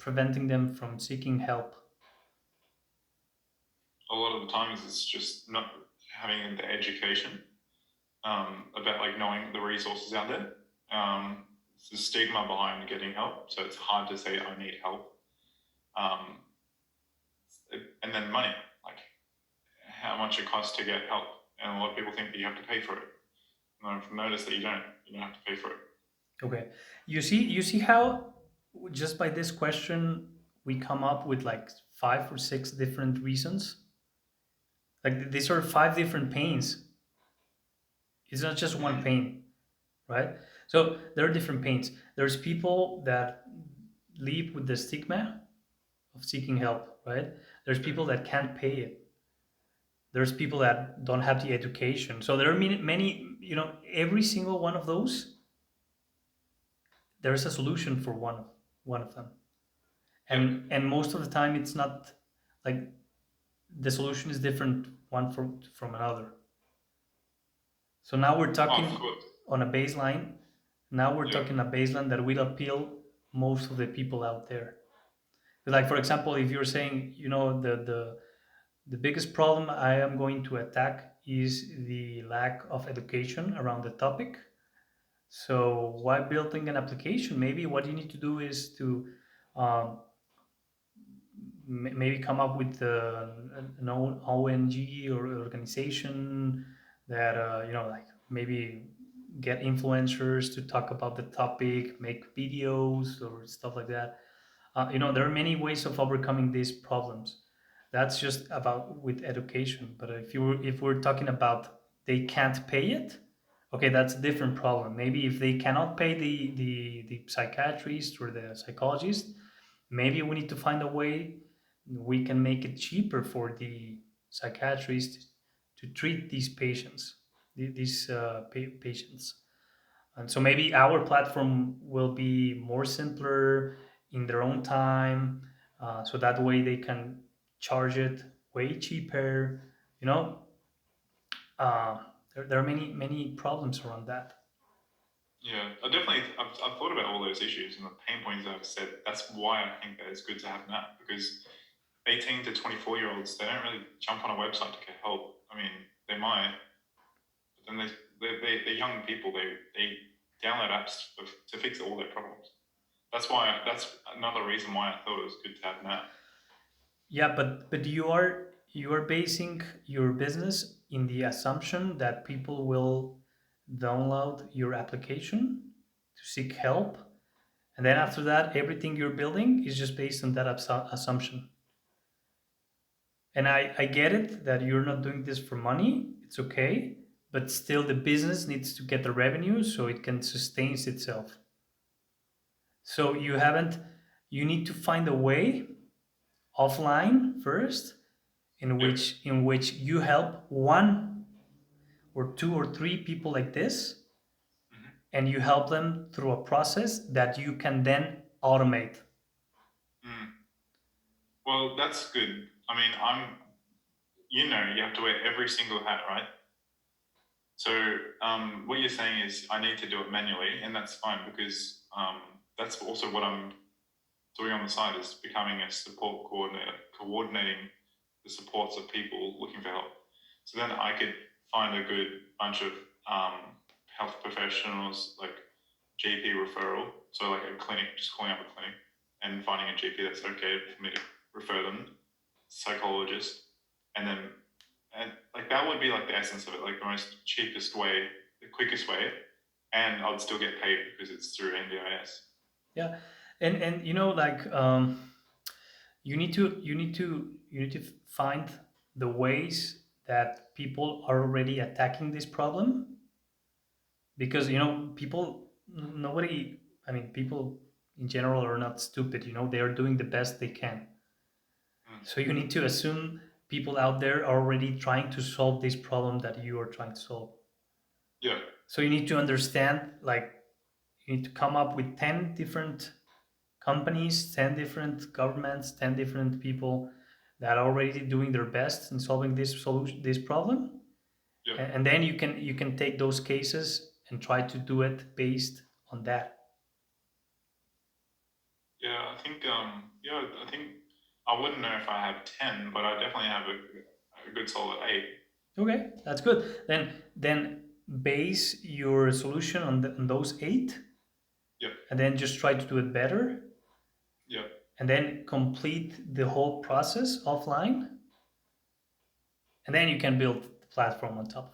preventing them from seeking help? A lot of the times it's just not having the education about like knowing the resources out there. It's the stigma behind getting help, so it's hard to say I need help. And then money, like how much it costs to get help, and a lot of people think that you have to pay for it. And I've noticed that you don't have to pay for it. Okay. You see how just by this question we come up with like 5 or 6 different reasons? Like these are 5 different pains. It's not just one pain, right? So there are different pains. There's people that live with the stigma of seeking help, right? There's people that can't pay it. There's people that don't have the education. So there are many, every single one of those, there's a solution for one of them. And most of the time it's not like the solution is different one from another. So now we're Oh, of talking course. on a baseline. Now we're Yeah. talking a baseline that will appeal most of the people out there. Like for example, if you're saying, the biggest problem I am going to attack is the lack of education around the topic. So why building an application? Maybe what you need to do is to um, maybe come up with an ONG or organization that like maybe get influencers to talk about the topic, make videos or stuff like that. There are many ways of overcoming these problems. That's just about with education. But if we're talking about they can't pay it, okay, that's a different problem. Maybe if they cannot pay the psychiatrist or the psychologist, maybe we need to find a way we can make it cheaper for the psychiatrist to treat these patients, these patients. And so maybe our platform will be more simpler in their own time, so that way they can charge it way cheaper. You know, there are many problems around that. Yeah, I've thought about all those issues and the pain points that I've said. That's why I think that it's good to have an app, because 18 to 24-year-olds, they don't really jump on a website to get help. I mean, they might, but then they're young people. They download apps to fix all their problems. That's another reason why I thought it was good to have an app. Yeah, but you are basing your business in the assumption that people will download your application to seek help, and then after that, everything you're building is just based on that assumption. And I get it that you're not doing this for money. It's okay, but still, the business needs to get the revenue so it can sustain itself. So you need to find a way offline first Yeah. in which you help 1 or 2 or 3 people like this, Hmm. and you help them through a process that you can then automate. Mm. Well, that's good. I mean, you have to wear every single hat, right? So what you're saying is I need to do it manually, and that's fine, because that's also what I'm doing on the side, is becoming a support coordinator, coordinating the supports of people looking for help. So then I could find a good bunch of health professionals, like GP referral. So like a clinic, just calling up a clinic and finding a GP that's okay for me to refer them, psychologist, and then like that would be like the essence of it, like the most cheapest way, the quickest way, and I'd still get paid because it's through NDIS. Yeah, and like you need to find the ways that people are already attacking this problem, because people, nobody, I mean, people in general are not stupid. They are doing the best they can. Mm. So you need to assume people out there are already trying to solve this problem that you are trying to solve. Yeah. So you need to understand, like, you need to come up with 10 different companies, 10 different governments, 10 different people that are already doing their best in solving this problem. Yeah. And then you can take those cases and try to do it based on that. Yeah, think yeah, I think I wouldn't know if I have 10, but I definitely have a good solid 8. Okay, that's good. Then base your solution on those 8, Yep. and then just try to do it better, Yep. and then complete the whole process offline, and then you can build the platform on top of